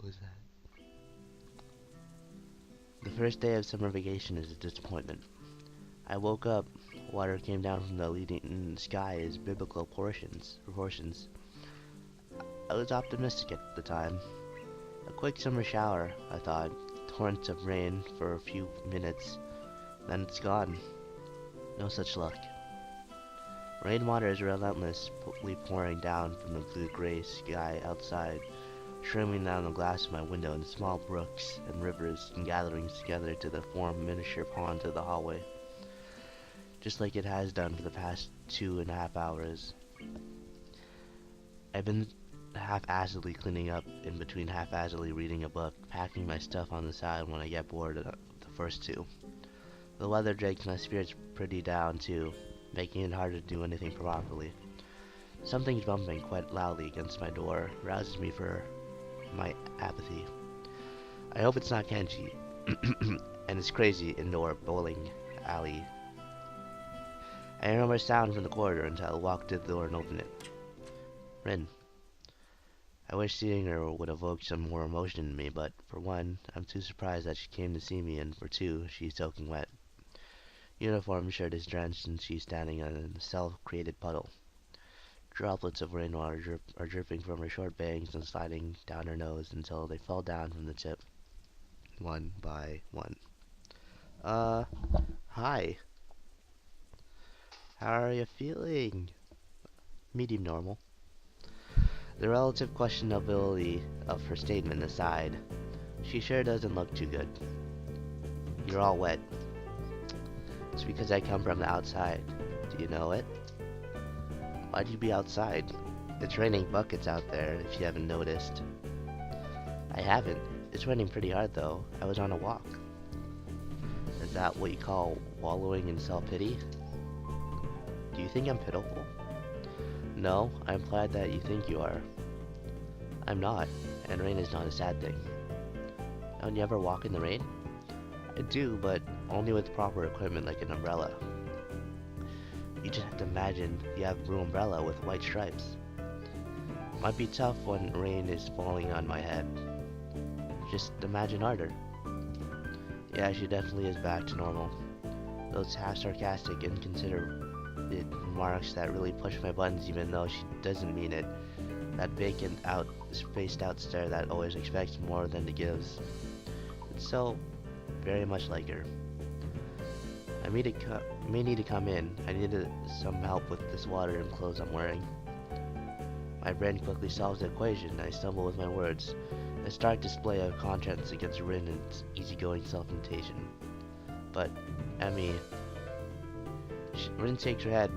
What was that? The first day of summer vacation is a disappointment. I woke up, water came down from the leading sky as biblical proportions. I was optimistic at the time. A quick summer shower, I thought, torrents of rain for a few minutes, then it's gone. No such luck. Rainwater is relentlessly pouring down from the blue-gray sky outside, streaming down the glass of my window in small brooks and rivers and gatherings together to form miniature ponds in the hallway, just like it has done for the past 2.5 hours. I've been half-assedly cleaning up in between half-assedly reading a book, packing my stuff on the side when I get bored of the first two. The weather drags my spirits pretty down too, making it hard to do anything properly. Something's bumping quite loudly against my door, rouses me for my apathy. I hope it's not Kenji, and it's crazy indoor bowling alley. I remember a sound from the corridor until I walked to the door and opened it. Rin. I wish seeing her would evoke some more emotion in me, but for one, I'm too surprised that she came to see me, and for two, she's soaking wet. Uniform shirt is drenched, and she's standing in a self-created puddle. Droplets of rainwater are dripping from her short bangs and sliding down her nose until they fall down from the tip, one by one. Uh, Hi. How are you feeling? Medium normal. The relative questionability of her statement aside, she sure doesn't look too good. You're all wet. It's because I come from the outside. Do you know it? Why'd you be outside? It's raining buckets out there, if you haven't noticed. I haven't. It's raining pretty hard, though. I was on a walk. Is that what you call wallowing in self-pity? Do you think I'm pitiful? No, I implied that you think you are. I'm not, and rain is not a sad thing. Don't you ever walk in the rain? I do, but only with proper equipment like an umbrella. You just have to imagine you have a blue umbrella with white stripes. Might be tough when rain is falling on my head. Just imagine harder. Yeah, she definitely is back to normal. Those half-sarcastic, inconsiderate remarks that really push my buttons even though she doesn't mean it. That vacant, spaced out stare that always expects more than it gives. It's so very much like her. I may need to come in. I needed some help with this water and clothes I'm wearing. My brain quickly solves the equation. I stumble with my words. A stark display of contrast against Rin and its easygoing self-imitation. But, Emmy, Rin shakes her head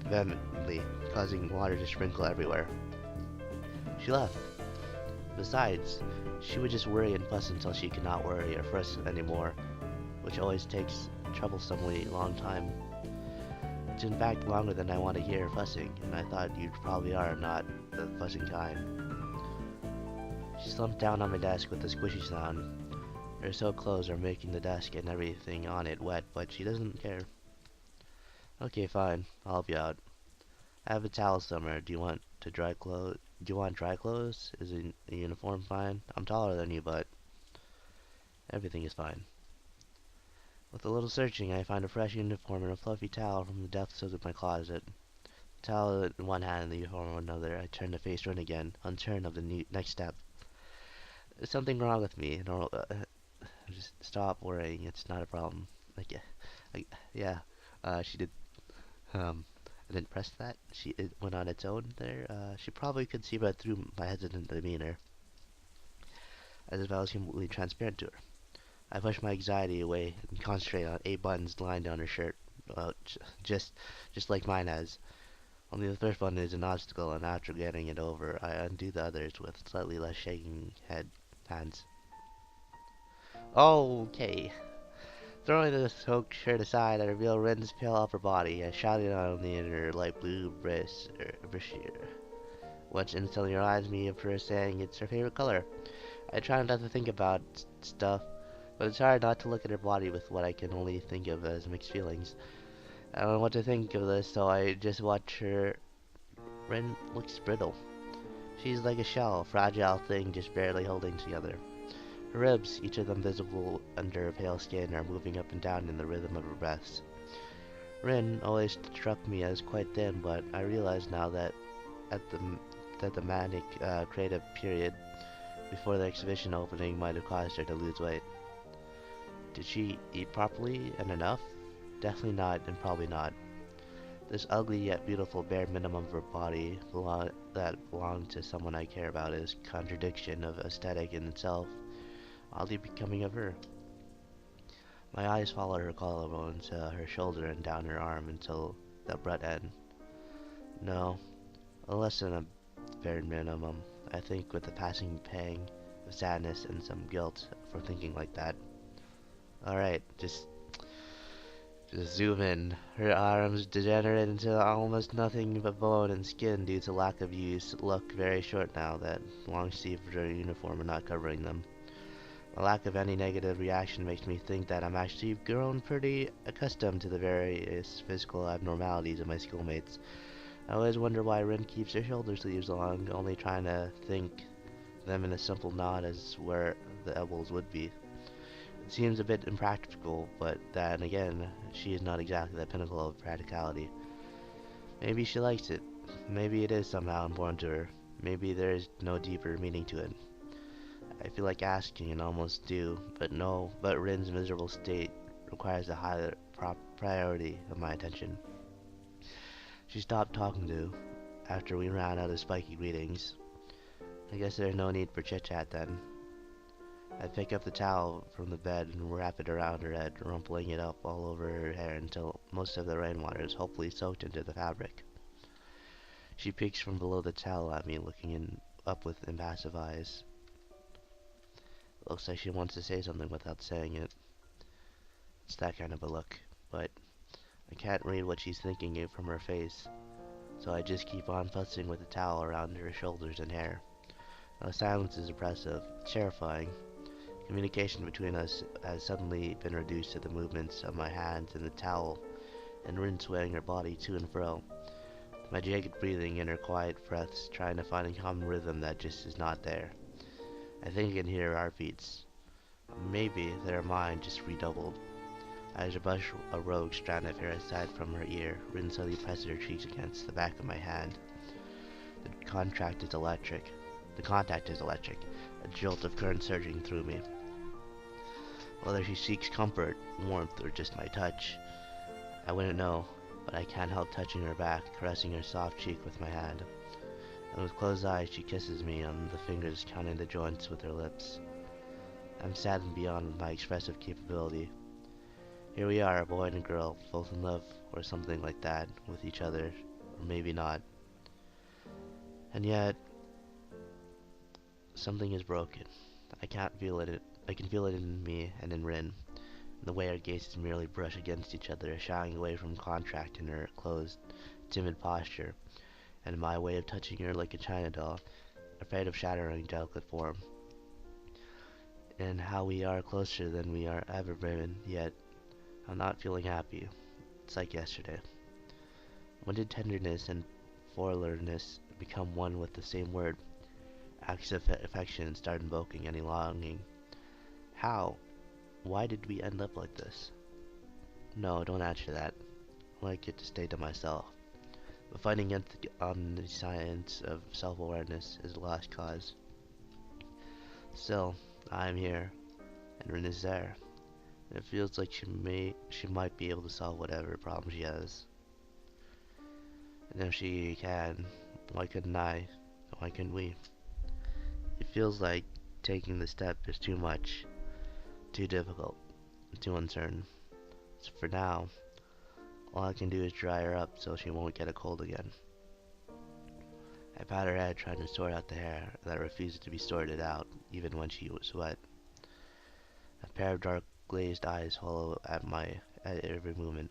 vehemently, causing water to sprinkle everywhere. She left. Besides, she would just worry and fuss until she could not worry or fuss anymore, which always takes a troublesomely long time. It's in fact longer than I want to hear fussing, and I thought you probably are not the fussing kind. She slumped down on my desk with a squishy sound. Her sewed clothes are making the desk and everything on it wet, but she doesn't care. Okay, fine. I'll help you out. I have a towel somewhere. Do you want dry clothes? Is a uniform fine? I'm taller than you, but everything is fine. With a little searching, I find a fresh uniform and a fluffy towel from the depths of my closet. The towel in one hand and the uniform in another. I turn to face Rin again, uncertain of the next step. There's something wrong with me. No, just stop worrying. It's not a problem. Like, yeah, she did. I didn't press that. It went on its own there. She probably could see right through my hesitant demeanor, as if I was completely transparent to her. I push my anxiety away and concentrate on 8 buttons lined down her shirt. Well, just, just like mine has. Only the first button is an obstacle, and after getting it over, I undo the others with slightly less shaking hands. Okay. Throwing the soaked shirt aside, I reveal Ren's pale upper body. I shouted on the inner light blue brassiere, which instantly reminds me of her saying it's her favorite color. I try not to think about stuff, but it's hard not to look at her body with what I can only think of as mixed feelings. I don't know what to think of this, so I just watch her. Ren looks brittle. She's like a shell, fragile thing just barely holding together. Her ribs, each of them visible under her pale skin, are moving up and down in the rhythm of her breaths. Rin always struck me as quite thin, but I realize now that at the manic creative period before the exhibition opening might have caused her to lose weight. Did she eat properly and enough? Definitely not, and probably not. This ugly yet beautiful bare minimum of her body that belonged to someone I care about is contradiction of aesthetic in itself, oddly becoming of her. My eyes follow her collarbone to her shoulder and down her arm until the abrupt end. No, less than a bare minimum. I think with a passing pang of sadness and some guilt for thinking like that. Alright, just zoom in. Her arms degenerate into almost nothing but bone and skin due to lack of use, look very short now that long sleeves of her uniform are not covering them. The lack of any negative reaction makes me think that I'm actually grown pretty accustomed to the various physical abnormalities of my schoolmates. I always wonder why Rin keeps her shoulder sleeves long, only trying to think them in a simple knot as where the elbows would be. It seems a bit impractical, but then again, she is not exactly the pinnacle of practicality. Maybe she likes it. Maybe it is somehow important to her. Maybe there is no deeper meaning to it. I feel like asking and almost do, but no, but Rin's miserable state requires a higher priority of my attention. She stopped talking to after we ran out of spiky greetings. I guess there's no need for chit-chat then. I pick up the towel from the bed and wrap it around her head, rumpling it up all over her hair until most of the rainwater is hopefully soaked into the fabric. She peeks from below the towel at me, looking up with impassive eyes. Looks like she wants to say something without saying it. It's that kind of a look, but I can't read what she's thinking from her face, so I just keep on fussing with the towel around her shoulders and hair. The silence is oppressive, terrifying. Communication between us has suddenly been reduced to the movements of my hands and the towel, and Rin swaying her body to and fro. My jagged breathing and her quiet breaths trying to find a common rhythm that just is not there. I think I can hear her heartbeats. Maybe they're mine, just redoubled. As I brush a rogue strand of hair aside from her ear, Rin suddenly presses her cheeks against the back of my hand. The contact is electric. A jolt of current surging through me. Whether she seeks comfort, warmth, or just my touch, I wouldn't know, but I can't help touching her back, caressing her soft cheek with my hand. And with closed eyes, she kisses me on the fingers, counting the joints with her lips. I'm saddened beyond my expressive capability. Here we are, a boy and a girl, both in love, or something like that, with each other, or maybe not. And yet, something is broken. I can't feel it. I can feel it in me and in Rin. The way our gazes merely brush against each other, shying away from contact in her closed, timid posture, and my way of touching her like a china doll, afraid of shattering delicate form. And how we are closer than we are ever been, yet I'm not feeling happy. It's like yesterday. When did tenderness and forlornness become one with the same word? Acts of affection start invoking any longing. How? Why did we end up like this? No, don't answer that. I like it to stay to myself. But fighting against the omniscience of self-awareness is a lost cause. Still, I am here, and Rin is there. And it feels like she might be able to solve whatever problem she has. And if she can, why couldn't I? Why couldn't we? It feels like taking the step is too much, too difficult, too uncertain. So for now, all I can do is dry her up so she won't get a cold again. I pat her head trying to sort out the hair that refuses to be sorted out even when she was wet. A pair of dark glazed eyes follow at every movement.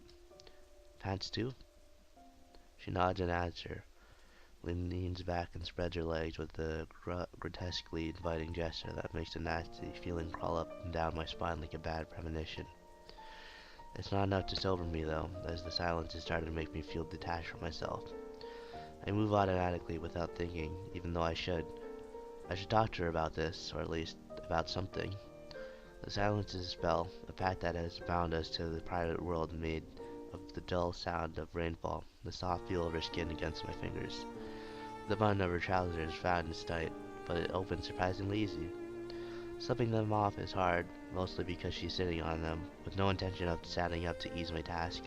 Pants too? She nods in answer, leans back and spreads her legs with a grotesquely inviting gesture that makes a nasty feeling crawl up and down my spine like a bad premonition. It's not enough to sober me though, as the silence is starting to make me feel detached from myself. I move automatically without thinking, even though I should. I should talk to her about this, or at least about something. The silence is a spell, a pact that has bound us to the private world made of the dull sound of rainfall, the soft feel of her skin against my fingers. The button of her trousers found is tight, but it opens surprisingly easy. Slipping them off is hard, mostly because she's sitting on them, with no intention of standing up to ease my task.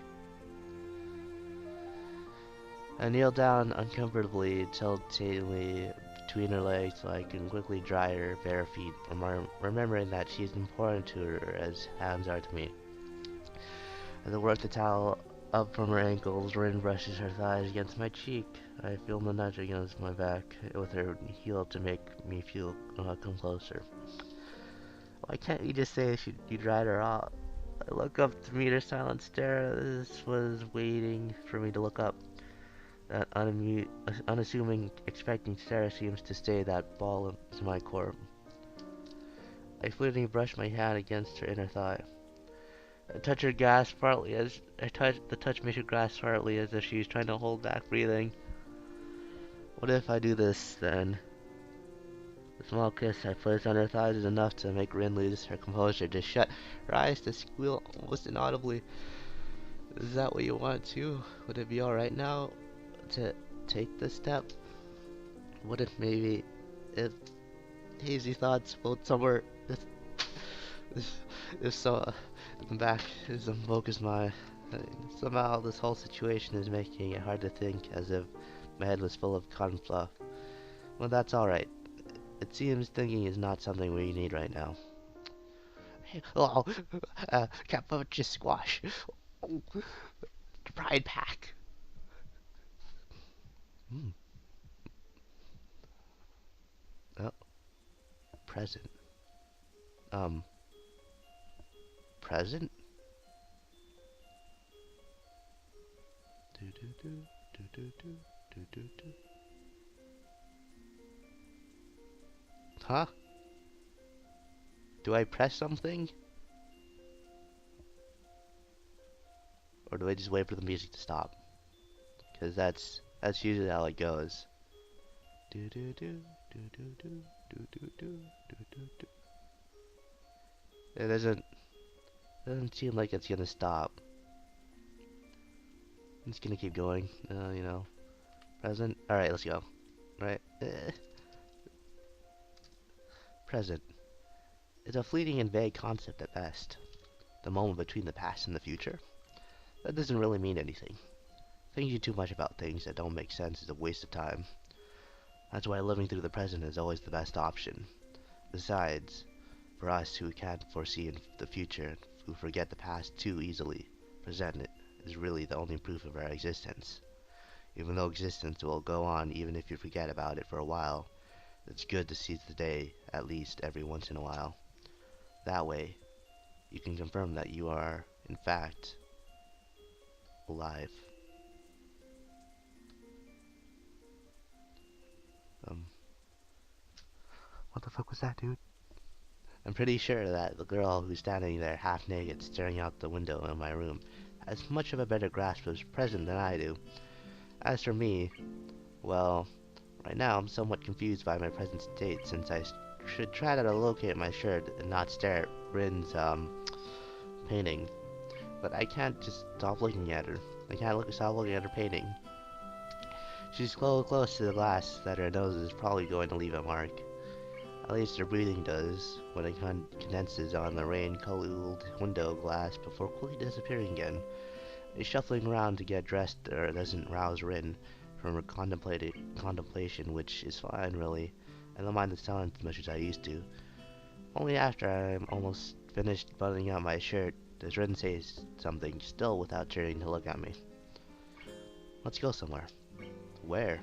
I kneel down uncomfortably, tiltingly between her legs so I can quickly dry her bare feet, remembering that she is important to her as hands are to me. As I work the towel up from her ankles, Rin brushes her thighs against my cheek. I feel the nudge against my back with her heel to make me feel come closer. Why can't you just say you dried her off? I look up to meet her silent stare. This was waiting for me to look up. That unassuming, expecting stare seems to stay that ball into my core. I fleetingly brush my hand against her inner thigh. I touch her gasp partly as the touch makes her gasp partly as if she's trying to hold back breathing. What if I do this then? The small kiss I place on her thighs is enough to make Rin lose her composure, to shut her eyes, to squeal almost inaudibly. Is that what you want too? Would it be alright now to take this step? What if maybe if hazy thoughts float somewhere if so in the back is the focus my somehow this whole situation is making it hard to think, as if my head was full of cotton fluff. Well, that's alright. It seems thinking is not something we need right now. Oh, Kapocha squash. Oh, the pride pack. Hmm. Oh, present. Um, present? Do do do do do do do do do. Huh? Do I press something? Or do I just wait for the music to stop? Because that's usually how it goes. Do do do do do do do do do do do do. It doesn't seem like it's gonna stop. It's gonna keep going. You know, present. All right, let's go. Right. Present. It's a fleeting and vague concept at best. The moment between the past and the future. That doesn't really mean anything. Thinking too much about things that don't make sense is a waste of time. That's why living through the present is always the best option. Besides, for us who can't foresee the future, who forget the past too easily, present is really the only proof of our existence. Even though existence will go on even if you forget about it for a while, it's good to seize the day, at least every once in a while. That way, you can confirm that you are, in fact, alive. What the fuck was that, dude? I'm pretty sure that the girl who's standing there half naked staring out the window in my room has much of a better grasp of present than I do. As for me, well, right now I'm somewhat confused by my present state, since I should try to locate my shirt and not stare at Rin's painting. But I can't just stop looking at her. I can't stop looking at her painting. She's so close to the glass that her nose is probably going to leave a mark. At least her breathing does, when it condenses on the rain-cooled window glass before quickly disappearing again. A shuffling around to get dressed doesn't rouse Rin from her contemplation, which is fine, really. I don't mind the silence as much as I used to. Only after I'm almost finished buttoning up my shirt does Rin say something, still without turning to look at me. Let's go somewhere. Where?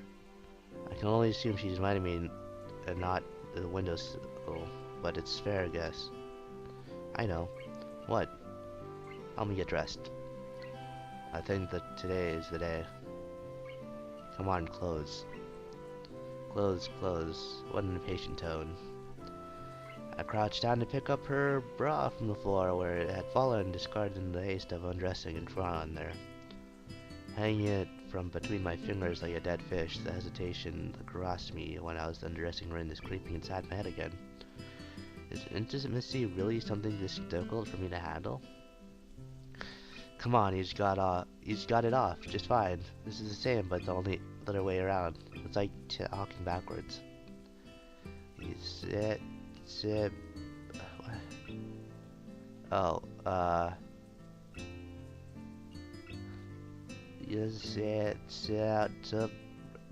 I can only assume she's inviting me and not the windowsill, but it's fair, I guess. I know. What? Help me get dressed. I think that today is the day. Come on, clothes. Clothes, clothes. What an impatient tone. I crouched down to pick up her bra from the floor where it had fallen, discarded in the haste of undressing and drawn on there. Hanging it from between my fingers like a dead fish. The hesitation that crossed me when I was undressing Rin is creeping inside my head again. Is intimacy really something this difficult for me to handle? Come on, he's got it off just fine. This is the same, but the only other way around. It's like talking backwards. You sit, what? Oh, you sit, to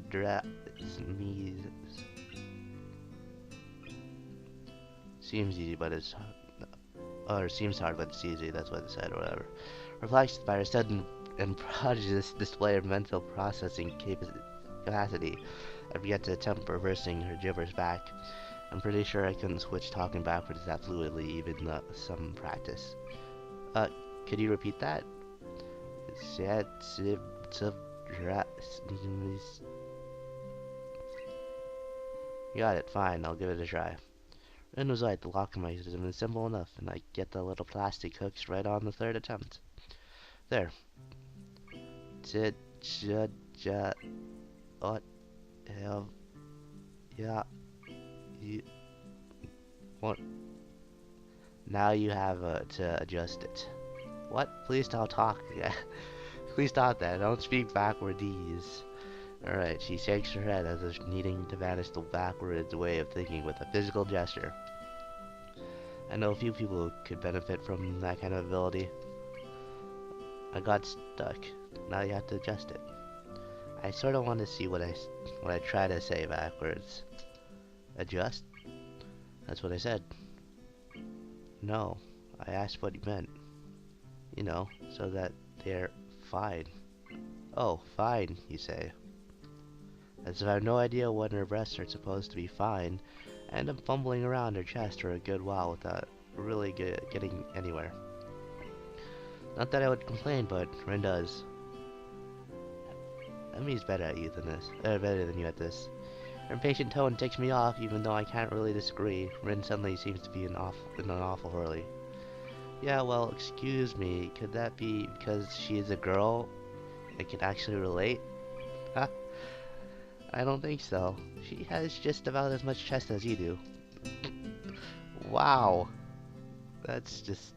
dress me. Seems easy, but it's, or seems hard, but it's easy. That's what it said, or whatever. Perplexed by her sudden and prodigious display of mental processing capacity, I began to attempt reversing her gibberish back. I'm pretty sure I couldn't switch talking backwards that fluidly, even some practice. Uh, could you repeat that? Got it, fine, I'll give it a try. Rin was right, the lock mechanism is simple enough, and I get the little plastic hooks right on the third attempt. There. Ch ch ch what have yeah you what now you have to adjust it. What? Please don't talk. Please stop that. Don't speak backwardese. Alright, she shakes her head as if needing to banish the backwards way of thinking with a physical gesture. I know a few people who could benefit from that kind of ability. I got stuck. Now you have to adjust it. I sort of want to see what I try to say backwards. Adjust? That's what I said. No, I asked what you meant. You know, so that they're fine. Oh, fine, you say. As if I have no idea when her breasts are supposed to be fine, I end up fumbling around her chest for a good while without really getting anywhere. Not that I would complain, but Rin does. Emmy's better at you than this. Better than you at this. Her impatient tone ticks me off, even though I can't really disagree. Rin suddenly seems to be in an awful hurry. Yeah, well, excuse me. Could that be because she is a girl and can actually relate? Huh? I don't think so. She has just about as much chest as you do. Wow. That's just...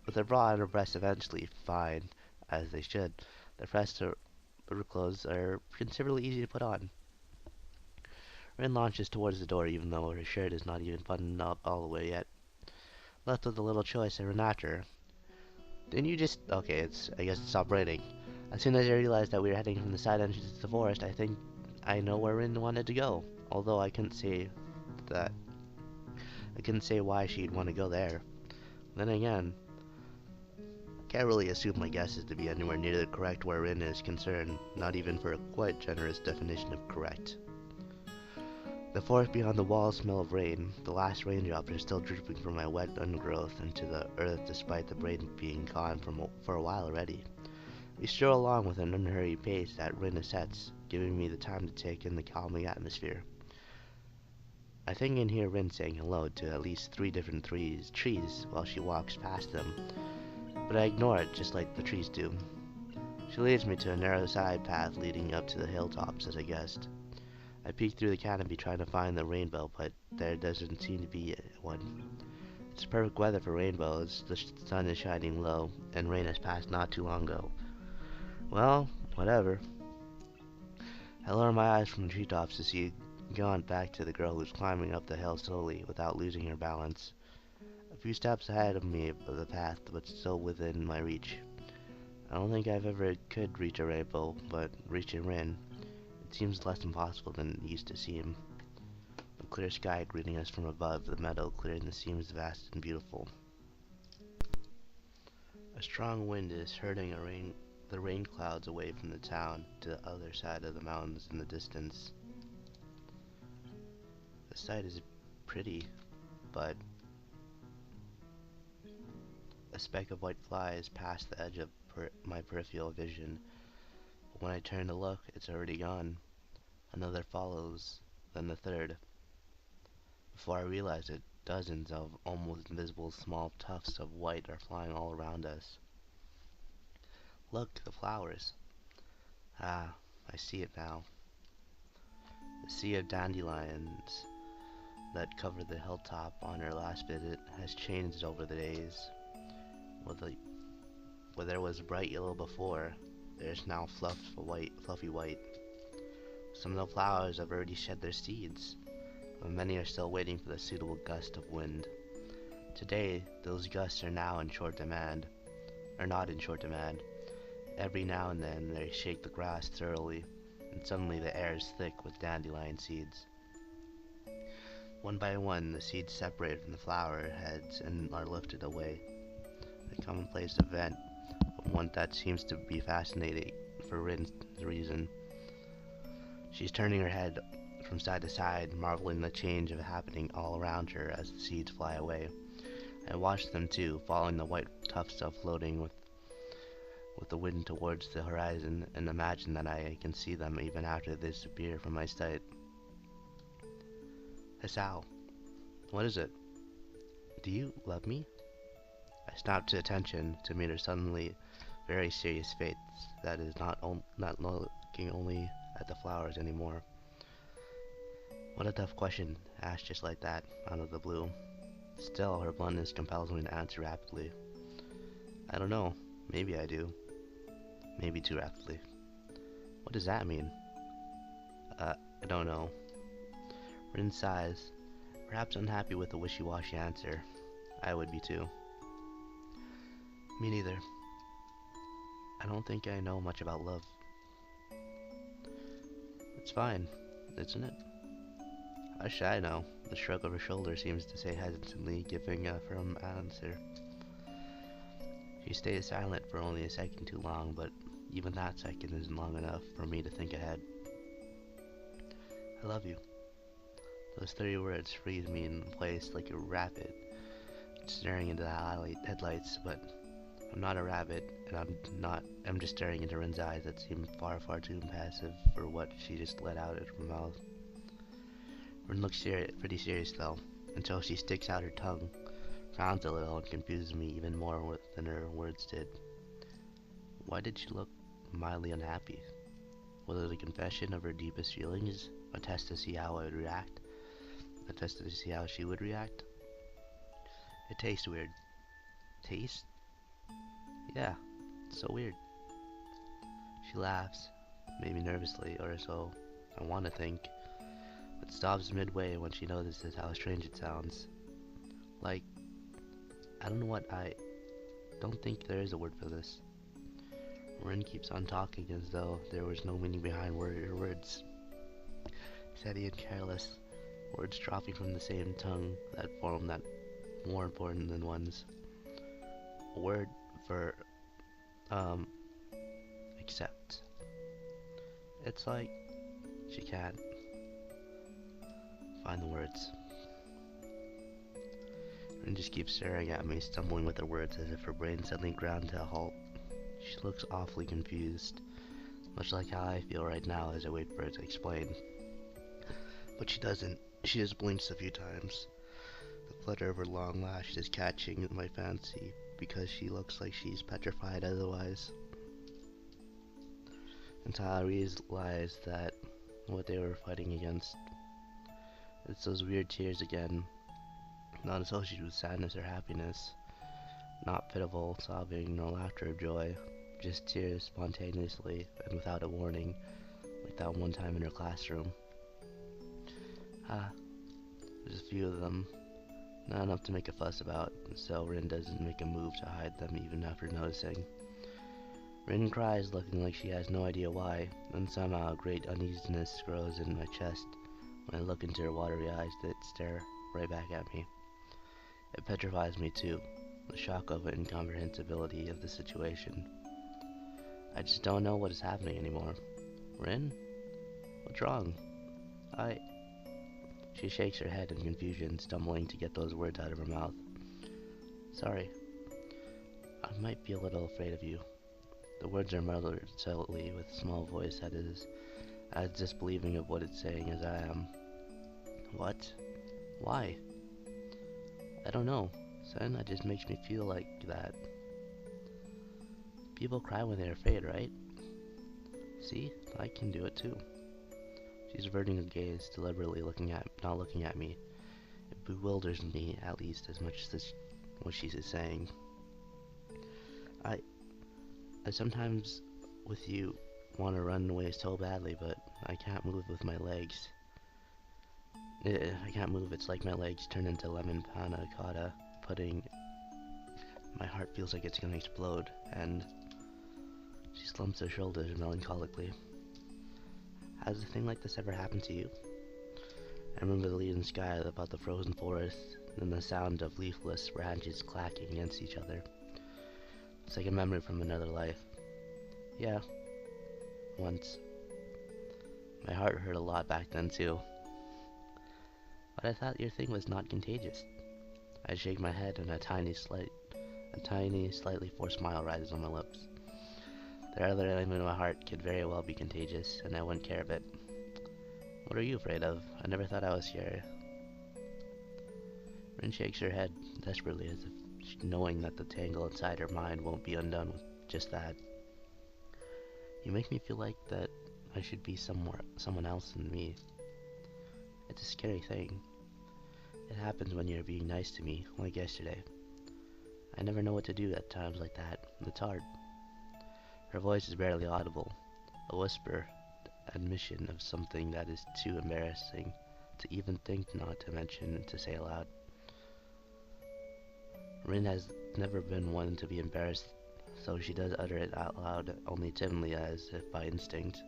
With her bra and her breasts eventually fine, as they should, the rest of her clothes are considerably easy to put on. Rin launches towards the door even though her shirt is not even buttoned up all the way yet. Left with a little choice, I ran after her. Didn't you just... Okay, I guess it stopped raining. As soon as I realized that we were heading from the side entrance to the forest, I think I know where Rin wanted to go. Although I couldn't say that. I couldn't say why she'd want to go there. Then again, can't really assume my guess is to be anywhere near the correct where Rin is concerned, not even for a quite generous definition of correct. The forest beyond the walls smell of rain. The last raindrops are still dripping from my wet undergrowth into the earth despite the rain being gone for a while already. We stroll along with an unhurried pace that Rin sets, giving me the time to take in the calming atmosphere. I think I can hear Rin saying hello to at least 3 different trees while she walks past them, but I ignore it just like the trees do. She leads me to a narrow side path leading up to the hilltops as I guessed. I peek through the canopy trying to find the rainbow, but there doesn't seem to be one. It's perfect weather for rainbows. The sun is shining low, and rain has passed not too long ago. Well, whatever. I lower my eyes from the treetops to see gone back to the girl who's climbing up the hill slowly without losing her balance. A few steps ahead of me of the path, but still within my reach. I don't think I've ever could reach a rainbow, but reaching Rin, it seems less impossible than it used to seem. The clear sky greeting us from above, the meadow clear and seems vast and beautiful. A strong wind is hurling the rain clouds away from the town to the other side of the mountains in the distance. The sight is pretty, but a speck of white flies past the edge of my peripheral vision. But when I turn to look, it's already gone. Another follows, then the third. Before I realize it, dozens of almost invisible small tufts of white are flying all around us. Look, the flowers. Ah, I see it now. The sea of dandelions that covered the hilltop on her last visit has changed over the days. Where, the, where there was bright yellow before, there is now fluffy white. Some of the flowers have already shed their seeds, but many are still waiting for the suitable gust of wind. Today, those gusts are now in short demand, are not in short demand. Every now and then they shake the grass thoroughly, and suddenly the air is thick with dandelion seeds. One by one, the seeds separate from the flower heads and are lifted away. A commonplace event, but one that seems to be fascinating for Rin's reason. She's turning her head from side to side, marveling the change of happening all around her as the seeds fly away. I watch them too, following the white tufts of floating with the wind towards the horizon, and imagine that I can see them even after they disappear from my sight. Hisao, what is it? Do you love me? I snap to attention to meet her suddenly very serious face that is not looking only at the flowers anymore. What a tough question, asked just like that, out of the blue. Still, her bluntness compels me to answer rapidly. I don't know. Maybe I do. Maybe too rapidly. What does that mean? I don't know. Rin sighs, perhaps unhappy with the wishy-washy answer. I would be too. Me neither. I don't think I know much about love. It's fine, isn't it? How should I know? The shrug of her shoulder seems to say hesitantly, giving a firm answer. She stays silent for only a second too long, but even that second isn't long enough for me to think ahead. I love you. Those 3 words freeze me in place like a rabbit staring into the headlights, but I'm not a rabbit, and I'm just staring into Rin's eyes that seem far, far too impassive for what she just let out of her mouth. Rin looks pretty serious though, until she sticks out her tongue, frowns a little, and confuses me even more than her words did. Why did she look mildly unhappy? Was it a confession of her deepest feelings? A test to see how I would react? A test to see how she would react? It tastes weird. Taste? Yeah, it's so weird. She laughs, maybe nervously, or so I want to think, but stops midway when she notices how strange it sounds. Like, I don't know what I don't think there is a word for this. Rin keeps on talking as though there was no meaning behind her words. Steady and careless, words dropping from the same tongue that form that more important than one's. A word for, accept. It's like she can't find the words. Rin just keeps staring at me, stumbling with her words as if her brain suddenly ground to a halt. She looks awfully confused, much like how I feel right now as I wait for her to explain. But she doesn't. She just blinks a few times. The flutter of her long lashes catching my fancy because she looks like she's petrified otherwise. Until I realize that what they were fighting against. It's those weird tears again, not associated with sadness or happiness, not pitiful sobbing nor laughter of joy, just tears spontaneously and without a warning, like that one time in her classroom. There's a few of them, not enough to make a fuss about, so Rin doesn't make a move to hide them even after noticing. Rin cries, looking like she has no idea why, and somehow a great uneasiness grows in my chest when I look into her watery eyes that stare right back at me. It petrifies me too, the shock of incomprehensibility of the situation. I just don't know what is happening anymore. Rin? What's wrong? She shakes her head in confusion, stumbling to get those words out of her mouth. Sorry. I might be a little afraid of you. The words are murmured subtly with a small voice that is as disbelieving of what it's saying as I am. What? Why? I don't know. Son, it just makes me feel like that. People cry when they're afraid, right? See, I can do it too. She's averting her gaze, deliberately not looking at me. It bewilders me, at least, as much as what she's saying. I, I sometimes, with you, want to run away so badly, but I can't move with my legs. I can't move. It's like my legs turn into lemon panna cotta pudding. My heart feels like it's gonna explode, and she slumps her shoulders melancholically. Has a thing like this ever happened to you? I remember the leaden sky about the frozen forest, and the sound of leafless branches clacking against each other. It's like a memory from another life. Yeah, once. My heart hurt a lot back then too. But I thought your thing was not contagious. I shake my head and a tiny, slightly forced smile rises on my lips. The other element of my heart could very well be contagious, and I wouldn't care a bit. What are you afraid of? I never thought I was scary. Rin shakes her head desperately, as if knowing that the tangle inside her mind won't be undone with just that. You make me feel like that I should be someone else than me. It's a scary thing. It happens when you're being nice to me, like yesterday. I never know what to do at times like that. It's hard. Her voice is barely audible, a whisper, admission of something that is too embarrassing to even think, not to mention to say aloud. Rin has never been one to be embarrassed, so she does utter it out loud, only timidly as if by instinct.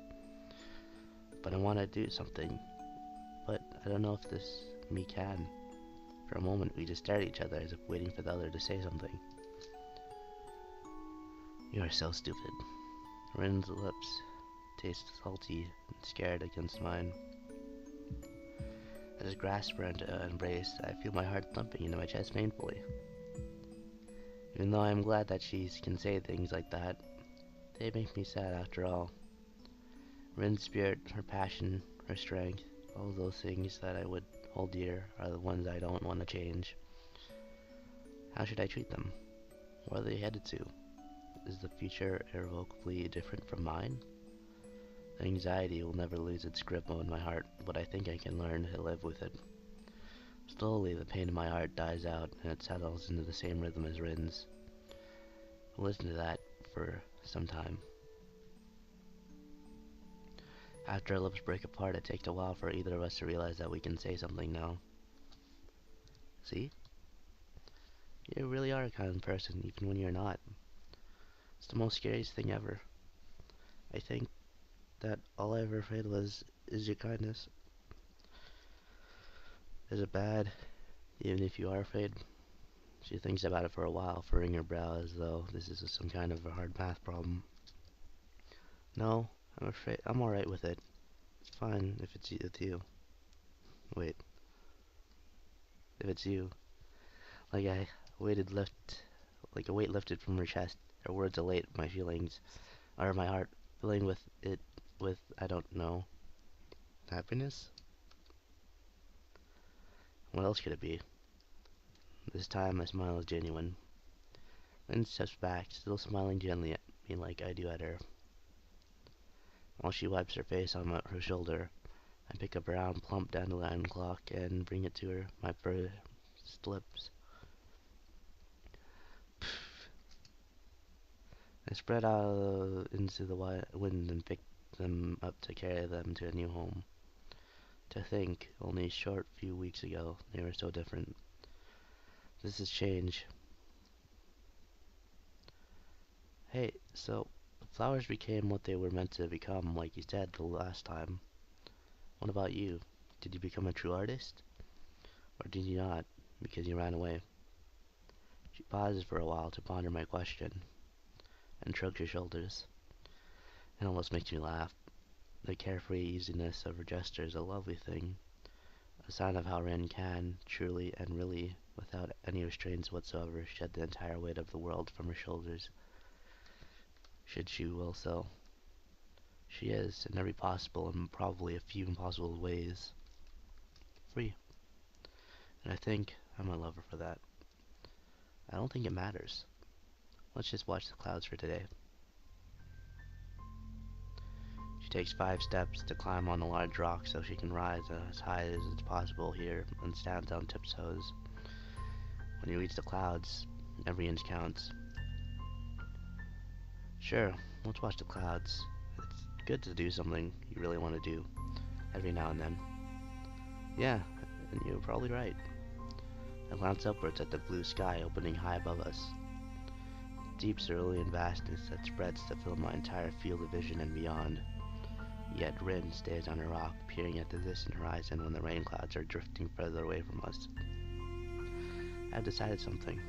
But I want to do something, but I don't know if this me can. For a moment we just stare at each other as if waiting for the other to say something. You are so stupid. Rin's lips taste salty and scared against mine. I just grasp her into an embrace. I feel my heart thumping into my chest painfully. Even though I am glad that she can say things like that, they make me sad after all. Rin's spirit, her passion, her strength, all those things that I would hold dear are the ones I don't want to change. How should I treat them? Where are they headed to? Is the future irrevocably different from mine? The anxiety will never lose its grip on my heart, but I think I can learn to live with it. Slowly, the pain in my heart dies out, and it settles into the same rhythm as Rin's. I'll listen to that for some time. After our lips break apart, it takes a while for either of us to realize that we can say something now. See? You really are a kind person, even when you're not. It's the most scariest thing ever. I think that all I ever afraid was is your kindness. Is it bad, even if you are afraid? She thinks about it for a while, furrowing her brow as though this is some kind of a hard math problem. No, I'm afraid I'm alright with it. It's fine if it's with you. Wait, if it's you. Like I weighted lift, like a weight lifted from her chest. Her words elate my feelings, or my heart, filling with I don't know, happiness. What else could it be? This time my smile is genuine. Then steps back, still smiling gently at me like I do at her. While she wipes her face on her shoulder, I pick a brown, plump dandelion clock and bring it to her, my pursed lips. I spread out into the wind and pick them up to carry them to a new home. To think, only a short few weeks ago, they were so different. This is change. Hey, so, flowers became what they were meant to become, like you said the last time. What about you? Did you become a true artist? Or did you not, because you ran away? She pauses for a while to ponder my question, and shrugs her shoulders. It almost makes me laugh. The carefree easiness of her gesture is a lovely thing, a sign of how Ren can, truly and really, without any restraints whatsoever, shed the entire weight of the world from her shoulders, should she will so. She is, in every possible and probably a few impossible ways, free. And I think I'm a lover for that. I don't think it matters. Let's just watch the clouds for today. She takes 5 steps to climb on a large rock so she can rise as high as it's possible here and stands on tiptoes. When you reach the clouds, every inch counts. Sure, let's watch the clouds. It's good to do something you really want to do every now and then. Yeah, and you're probably right. I glance upwards at the blue sky opening high above us. Deep cerulean vastness that spreads to fill my entire field of vision and beyond. Yet Rin stays on her rock, peering at the distant horizon when the rain clouds are drifting further away from us. I've decided something.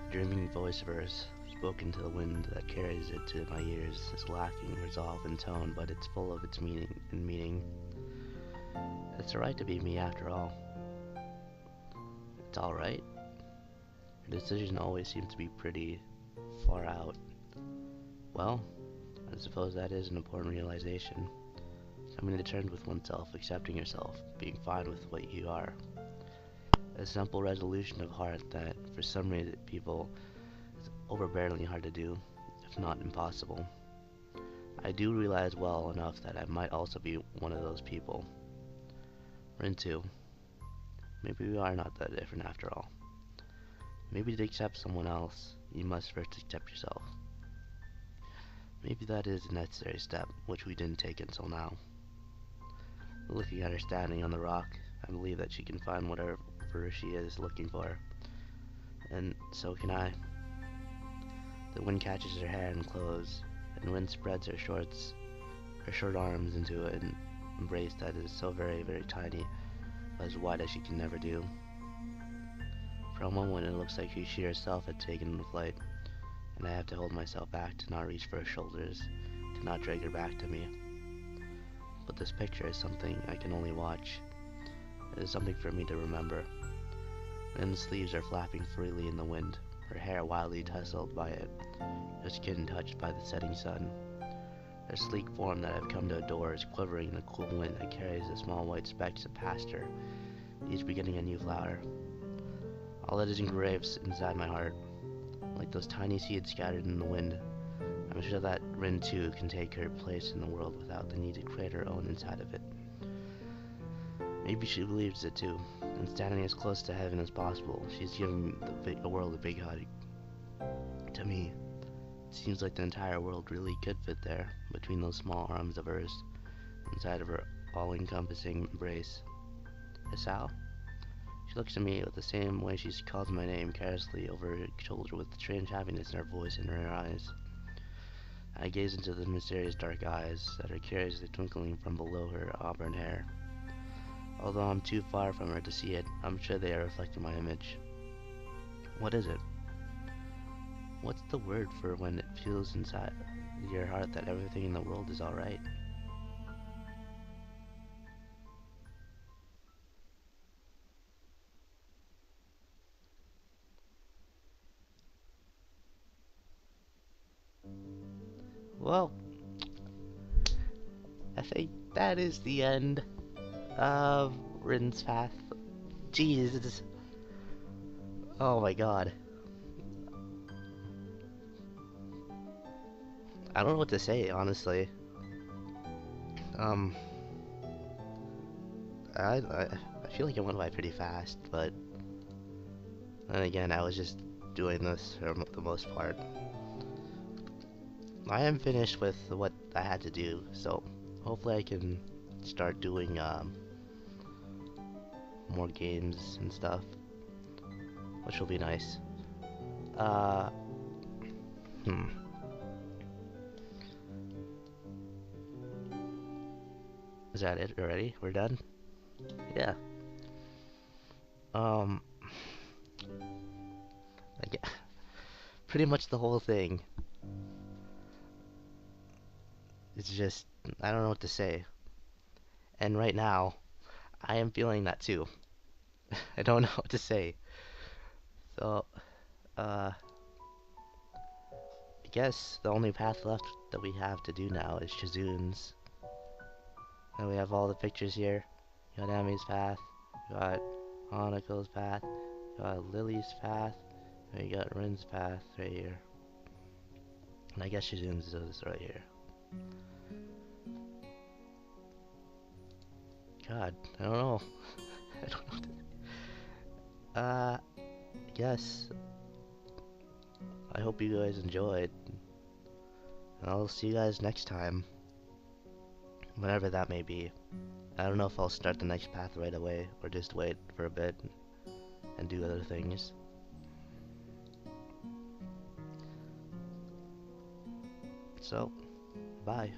The dreaming voice of hers, spoken to the wind that carries it to my ears, is lacking resolve and tone, but it's full of its meaning. It's alright to be me after all. It's alright. Her decision always seemed to be pretty far out. Well, I suppose that is an important realization. Coming to terms with oneself, accepting yourself, being fine with what you are. A simple resolution of heart that, for some reason, people is overbearingly hard to do, if not impossible. I do realize well enough that I might also be one of those people. Rin too. Maybe we are not that different after all. Maybe to accept someone else, you must first accept yourself. Maybe that is a necessary step, which we didn't take until now. Looking at her standing on the rock, I believe that she can find whatever she is looking for. And so can I. The wind catches her hair and clothes, and wind spreads her short arms into an embrace that is so very, very tiny, but as wide as she can never do. For a moment it looks like she herself had taken flight, and I have to hold myself back to not reach for her shoulders, to not drag her back to me. But this picture is something I can only watch. It is something for me to remember. Rin's sleeves are flapping freely in the wind, her hair wildly tousled by it, her skin touched by the setting sun. Her sleek form that I've come to adore is quivering in the cool wind that carries the small white specks past her, each beginning a new flower. All that is engraved inside my heart, like those tiny seeds scattered in the wind. I'm sure that Rin too can take her place in the world without the need to create her own inside of it. Maybe she believes it too, and standing as close to heaven as possible, she's giving the world a big hug. To me, it seems like the entire world really could fit there, between those small arms of hers, inside of her all-encompassing embrace. Asao? She looks at me with the same way she calls my name carelessly over her shoulder with strange happiness in her voice and her eyes. I gaze into the mysterious dark eyes that are curiously twinkling from below her auburn hair. Although I'm too far from her to see it, I'm sure they are reflecting my image. What is it? What's the word for when it feels inside your heart that everything in the world is alright? Well, I think that is the end of Rin's Path. Jesus. Oh my god. I don't know what to say, honestly. Um, I feel like it went by pretty fast, but then again, I was just doing this for the most part. I am finished with what I had to do, so hopefully I can start doing more games and stuff, which will be nice. Uh, hmm. Is that it already? We're done? Yeah. Um, I get pretty much the whole thing. It's just, I don't know what to say. And right now, I am feeling that too. I don't know what to say. So, I guess the only path left that we have to do now is Shizune's. And we have all the pictures here. You got Ami's path, you got Hanako's path, you got Lily's path, and you got Rin's path right here. And I guess Shizune's is right here. God, I don't know. I don't know. Yes. I hope you guys enjoyed. And I'll see you guys next time. Whenever that may be. I don't know if I'll start the next path right away, or just wait for a bit and do other things. So, bye.